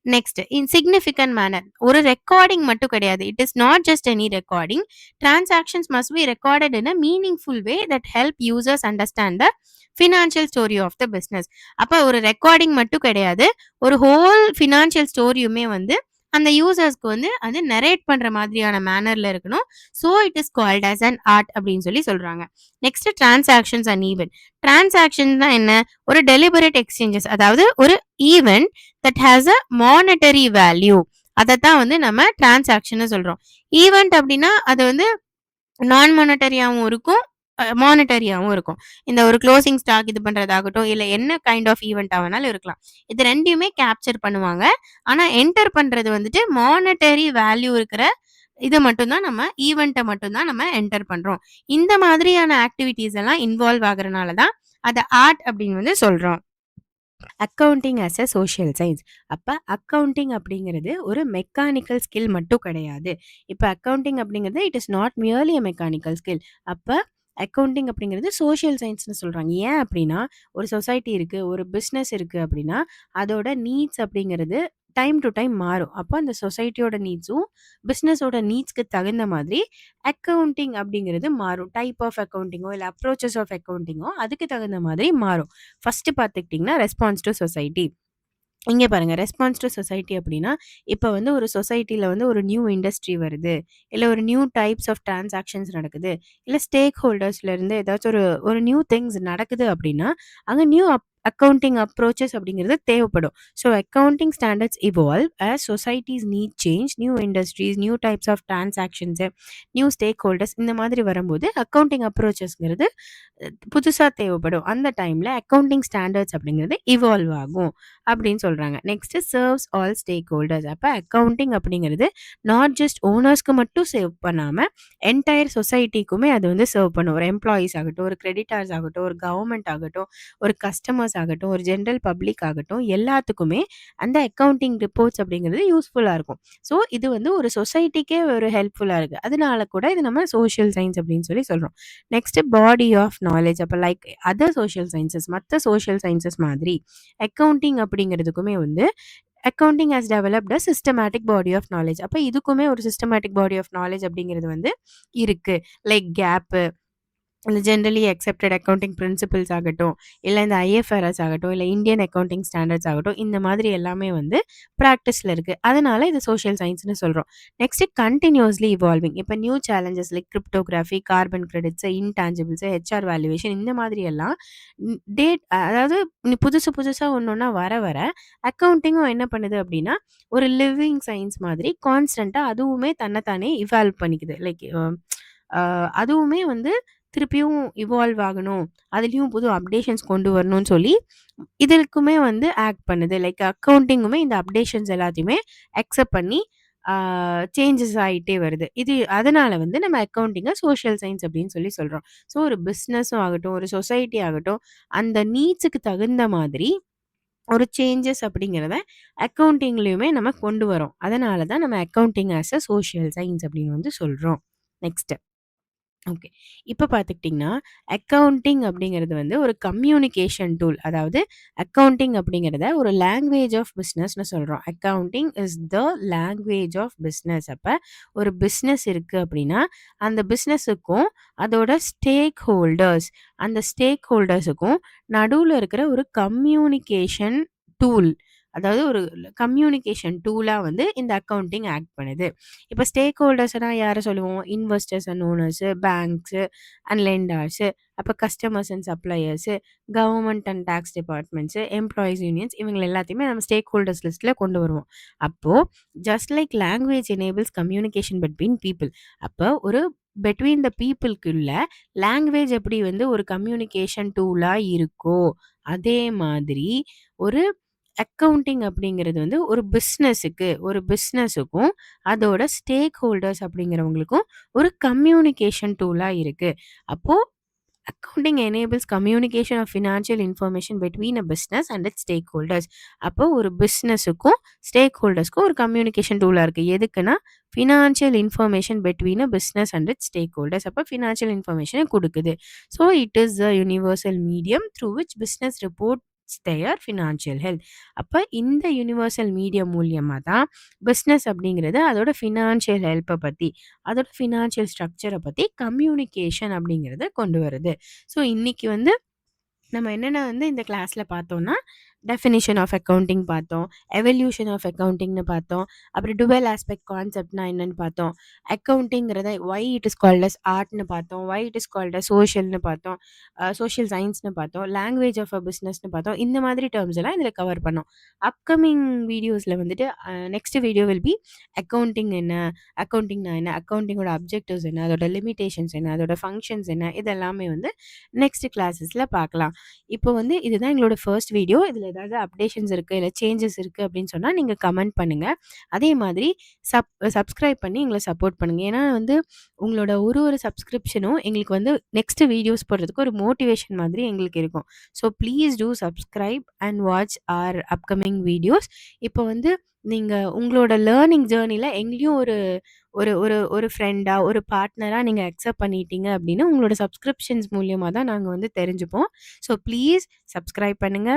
Next in significant manner. ஒரு ரெக்கார்டிங் மட்டும் கிடையாது. It is not just any recording. Transactions must be recorded in a meaningful way that help users understand the financial story of the business. அப்ப ஒரு ரெக்கார்டிங் மட்டும் கிடையாது. ஒரு ஹோல் ஃபினான்ஷியல் ஸ்டோரியுமே வந்து அந்த யூசர்ஸ்க்கு வந்து அது நரேட் பண்ற மாதிரியான மேனர்ல இருக்கணும். So it is called as an art அப்படின்னு சொல்றாங்க. Next transactions and event. டிரான்சாக்ஷன்ஸ்னா என்ன? ஒரு டெலிபரேட் எக்ஸ்சேஞ்சஸ், அதாவது ஒரு event that has a monetary value. அதத்தான் வந்து நம்ம டிரான்சாக்ஷன் சொல்றோம். ஈவென்ட் அப்படின்னா அது வந்து நான் மானிட்டரியாவும் இருக்கும், மானிட்டரியாவும் இருக்கும். இந்த ஒரு க்ளோசிங் ஸ்டாக் இது பண்றதாகட்டும், இல்ல என்ன கைண்ட் ஆஃப் ஈவென்ட்டா வேணாலும் இருக்கலாம். இது 2யுமே கேப்சர் பண்ணுவாங்க. ஆனா என்டர் பண்றது வந்துட்டு மானிட்டரி வேல்யூ இருக்கிற இத மட்டும் தான் நம்ம ஈவென்ட்ட மட்டும் தான் நம்ம என்டர் பண்றோம். இந்த மாதிரியான ஆக்டிவிட்டீஸ் எல்லாம் இன்வால்வ் ஆகுறனால தான் அத ஆர்ட் அப்படின்னு வந்து சொல்றோம். அக்கவுண்டிங் ஆஸ் அ சோஷியல் சயின்ஸ். அப்ப அக்கவுண்டிங் அப்படிங்கிறது ஒரு மெக்கானிக்கல் ஸ்கில் மட்டும் கிடையாது. இப்ப அக்கவுண்டிங் அப்படிங்கிறது it is not merely a mechanical skill. அப்ப அக்கவுண்டிங் அப்படிங்கிறது சோஷியல் சயின்ஸ்னு சொல்றாங்க. ஏன் அப்படின்னா, ஒரு சொசைட்டி இருக்கு, ஒரு பிசினஸ் இருக்கு அப்படின்னா, அதோட நீட்ஸ் அப்படிங்கிறது டைம் டு டைம் மாறும். அப்ப அந்த சொசைட்டியோட நீட்ஸும், பிசினஸோட நீட்ஸ்க்கு தகுந்த மாதிரி அக்கவுண்டிங் அப்படிங்கிறது மாறும். டைப் ஆஃப் அக்கவுண்டிங்கோ, இல்ல அப்ரோச்சஸ் ஆஃப் அக்கவுண்டிங்கோ அதுக்கு தகுந்த மாதிரி மாறும். ஃபர்ஸ்ட் பார்த்துக்கிட்டிங்கன்னா, ரெஸ்பான்ஸ் டூ சொசைட்டி. இங்க பாருங்க, ரெஸ்பான்ஸ் டூ சொசைட்டி அப்படின்னா, இப்ப வந்து ஒரு சொசைட்டில வந்து ஒரு நியூ இண்டஸ்ட்ரி வருது. இல்ல ஒரு நியூ டைப்ஸ் ஆஃப் டிரான்சாக்ஷன்ஸ் நடக்குது. இல்ல ஸ்டேக் ஹோல்டர்ஸ்ல இருந்து ஏதாச்சும் ஒரு ஒரு நியூ திங்ஸ் நடக்குது அப்படின்னா, அங்க நியூ அக்கவுண்டிங் அப்ரோச்சஸ் அப்படிங்கிறது தேவைப்படும். So accounting standards evolve as societies need change, new industries, new types of transactions, new stakeholders இந்த மாதிரி வரும்போது அக்கவுண்டிங் அப்ரோச்சஸ்ங்கிறது புதுசா தேவைப்படும். அந்த டைம்ல அக்கவுண்டிங் ஸ்டாண்டர்ட்ஸ் அப்படிங்கிறது இவால்வ் ஆகும் அப்படின்னு சொல்றாங்க. Next serves all stack holders. அப்ப அக்கவுண்டிங் அப்படிங்கிறது நாட் ஜஸ்ட் ஓனர்ஸ்க்கு மட்டும் சேவ் பண்ணாம என்டையர் சொசைட்டிக்குமே அது வந்து சர்வ் பண்ணும். ஒரு எம்ப்ளாயீஸ் ஆகட்டும், ஒரு கிரெடிட்டார்ஸ் ஆகட்டும், ஒரு கவர்மெண்ட் ஆகட்டும், ஒரு கஸ்டமர்ஸ் ஆகட்டும், ஒரு ஜெனரல் பப்ளிக் ஆகட்டும், எல்லாத்துக்குமே அந்த அக்கவுண்டிங் ரிப்போர்ட்ஸ் அப்படிங்கிறது யூஸ்ஃபுல்லா இருக்கும். ஸோ இது வந்து ஒரு சொசைட்டிக்கே ஒரு ஹெல்ப்ஃபுல்லா இருக்கு. அதனால கூட இது நம்ம சோஷியல் சயின்ஸ் அப்படின்னு சொல்றோம். Next body of knowledge. அப்ப லைக் அதர் சோஷியல் சயின்சஸ், மத்த சோஷியல் சயின்சஸ் மாதிரி அக்கவுண்டிங் அப்படிங்கிறதுக்குமே வந்து accounting has developed a systematic body of knowledge. அப்ப இதுக்குமே ஒரு சிஸ்டமேட்டிக் பாடி ஆஃப் நாலேஜ் அப்படிங்கிறது வந்து இருக்கு. லைக் கேப், இந்த ஜென்ரலி அக்செப்டட் அக்கவுண்டிங் பிரின்சிபிள்ஸ் ஆகட்டும், இல்ல இந்த ஐஎஃப்ஆர்எஸ் ஆகட்டும், இல்ல இந்தியன் அக்கவுண்டிங் ஸ்டாண்டர்ட்ஸ் ஆகட்டும், இந்த மாதிரி எல்லாமே வந்து பிராக்டிஸ்ல இருக்கு. அதனால இது சோஷியல் சயின்ஸ்ன்னு சொல்றோம். Next continuously evolving. இப்ப new challenges like cryptography, carbon credits, intangibles, HR valuation இந்த மாதிரி எல்லாம் அதாவது புதுசு புதுசா ஒன்னொன்னா வர வர அக்கவுண்டிங்கும் என்ன பண்ணுது அப்படின்னா, ஒரு லிவிங் சயின்ஸ் மாதிரி கான்ஸ்டன்ட்டா அதுவுமே தன்னைத்தானே இவால்வ் பண்ணிக்குது. லைக் அதுவுமே வந்து திருப்பியும் இவால்வ் ஆகணும். அதுலயும் புது அப்டேஷன்ஸ் கொண்டு வரணும்னு சொல்லி, இதற்குமே வந்து ஆக்ட் பண்ணுது. லைக் அக்கவுண்டிங்குமே இந்த அப்டேஷன்ஸ் எல்லாத்தையுமே அக்செப்ட் பண்ணி ஆ சேஞ்சஸ் ஆயிட்டே வருது. இது அதனால வந்து நம்ம அக்கவுண்டிங்க சோஷியல் சயின்ஸ் அப்படின்னு சொல்றோம். ஸோ ஒரு பிசினஸும் ஆகட்டும், ஒரு சொசைட்டி ஆகட்டும், அந்த நீட்ஸுக்கு தகுந்த மாதிரி ஒரு சேஞ்சஸ் அப்படிங்கிறத அக்கவுண்டிங்லயுமே நம்ம கொண்டு வரோம். அதனால தான் நம்ம அக்கவுண்டிங் ஆஸ் அ சோஷியல் சயின்ஸ் அப்படின்னு வந்து சொல்றோம். நெக்ஸ்ட். ஓகே. இப்ப பார்த்துக்கிட்டிங்கன்னா, அக்கவுண்டிங் அப்படிங்கிறது வந்து ஒரு கம்யூனிகேஷன் டூல். அதாவது அக்கவுண்டிங் அப்படிங்கிறத ஒரு லாங்குவேஜ் ஆஃப் பிசினஸ்ன்னு சொல்றோம். Accounting is the language of business. அப்ப ஒரு பிசினஸ் இருக்கு அப்படின்னா, அந்த பிசினஸுக்கும் அதோட ஸ்டேக் ஹோல்டர்ஸ், அந்த ஸ்டேக் ஹோல்டர்ஸுக்கும் நடுவுல இருக்கிற ஒரு கம்யூனிகேஷன் டூல். அதாவது ஒரு கம்யூனிகேஷன் டூலா வந்து இந்த அக்கவுண்டிங் ஆக்ட் பண்ணுது. இப்ப ஸ்டேக் ஹோல்டர்ஸ்னா யார சொல்லுவோம்? Investors and owners, banks and lenders, அப்ப customers and suppliers, government and tax departments, employees unions இவங்க எல்லாத்தையுமே நம்ம ஸ்டேக் ஹோல்டர்ஸ் லிஸ்ட்ல கொண்டு வருவோம். அப்போ just like language enables communication between people. அப்போ ஒரு பிட்வீன் த பீப்புள்க்குள்ள லாங்குவேஜ் எப்படி வந்து ஒரு கம்யூனிகேஷன் டூலா இருக்கோ, அதே மாதிரி ஒரு அக்கவுண்டிங் அப்படிங்கிறது வந்து ஒரு பிசினஸுக்கும் அதோட ஸ்டேக் ஹோல்டர்ஸ் அப்படிங்கிறவங்களுக்கும் ஒரு கம்யூனிகேஷன் டூலா இருக்கு. அப்போ accounting enables communication of financial information between a business and its stakeholders. அப்போ ஒரு பிஸ்னஸுக்கும் ஸ்டேக் ஹோல்டர்ஸ்க்கும் ஒரு கம்யூனிகேஷன் டூலா இருக்கு. எதுக்குன்னா, financial information between a business and its stakeholders. அப்போ ஃபினான்ஷியல் இன்ஃபர்மேஷன குடுக்குது. So it is a universal medium through which business reports their financial health. அப்ப இந்த யுனிவர்சல் மீடியம் மூலியமா தான் பிஸ்னஸ் அப்படிங்கிறது அதோட ஃபினான்ஷியல் ஹெல்ப்ப பத்தி, அதோட ஃபினான்ஷியல் ஸ்ட்ரக்சர பத்தி கம்யூனிகேஷன் அப்படிங்கிறத கொண்டு வருது. ஸோ இன்னைக்கு வந்து நம்ம என்னென்ன வந்து இந்த கிளாஸ்ல பார்த்தோம்னா, டெஃபினிஷன் ஆஃப் அக்கவுண்டிங் பார்த்தோம். எவல்யூஷன் ஆஃப் அக்கவுண்டிங்ன்னு பார்த்தோம். அப்புறம் டுவல் ஆஸ்பெக்ட் கான்செப்ட்னா என்னன்னு பார்த்தோம். அக்கவுண்டிங்கிறத why it is called as ஆர்ட்ன்னு பார்த்தோம். Why it is called as சோஷியல்ன்னு பார்த்தோம். சோஷியல் சயின்ஸ்ன்னு பார்த்தோம். லாங்குவேஜ் ஆஃப் அ பிசினஸ்ன்னு பார்த்தோம். இந்த மாதிரி டெர்ம்ஸ் எல்லாம் இதில கவர் பண்ணோம். அப்கமிங் வீடியோஸ்ல வந்துட்டு next video will be accounting என்ன? அக்கவுண்டிங்னா என்ன? அக்கவுண்டிங்கோட அப்ஜெக்டிவ்ஸ் என்ன? அதோட லிமிட்டேஷன்ஸ் என்ன? அதோட ஃபங்ஷன்ஸ் என்ன? இதெல்லாமே வந்து நெக்ஸ்ட் கிளாஸஸ்ல பார்க்கலாம். இப்போ வந்து இதுதான் எங்களோட ஃபர்ஸ்ட் வீடியோ. இதில ஏதாவது அப்டேஷன்ஸ் இருக்கு, இல்ல சேஞ்சஸ் இருக்கு அப்படின்னு சொன்னா நீங்க கமெண்ட் பண்ணுங்க. அதே மாதிரி சப்ஸ்கிரைப் பண்ணி எங்கள சப்போர்ட் பண்ணுங்க. ஏன்னா வந்து உங்களோட ஒரு சப்ஸ்கிரிப்ஷனும் எங்களுக்கு வந்து நெக்ஸ்ட் வீடியோஸ் போடுறதுக்கு ஒரு மோட்டிவேஷன் மாதிரி எங்களுக்கு இருக்கும். So please do subscribe and watch our upcoming videos. இப்போ வந்து நீங்க உங்களோட லேர்னிங் ஜர்னில எங்களையும் ஒரு ஒரு ஒரு ஒரு ஃப்ரெண்டா, ஒரு பார்ட்னரா நீங்க அக்செப்ட் பண்ணிட்டீங்க அப்படின்னு உங்களோட சப்ஸ்கிரிப்ஷன்ஸ் மூலியமா தான் நாங்க வந்து தெரிஞ்சுப்போம். ஸோ ப்ளீஸ் சப்ஸ்கிரைப் பண்ணுங்க.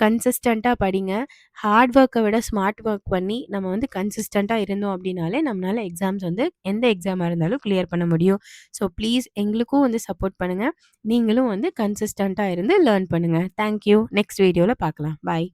கன்சிஸ்டன்ட்டா படிங்க. ஹார்ட் ஒர்க்க விட ஸ்மார்ட் ஒர்க் பண்ணி நம்ம வந்து கன்சிஸ்டன்ட்டா இருந்தோம் அப்படின்னாலே, நம்மளால எக்ஸாம்ஸ் வந்து எந்த எக்ஸாமா இருந்தாலும் கிளியர் பண்ண முடியும். ஸோ ப்ளீஸ் எங்களுக்கும் வந்து சப்போர்ட் பண்ணுங்க. நீங்களும் வந்து கன்சிஸ்டன்ட்டா இருந்து லேர்ன் பண்ணுங்க. Thank you. நெக்ஸ்ட் வீடியோல பார்க்கலாம். பாய்.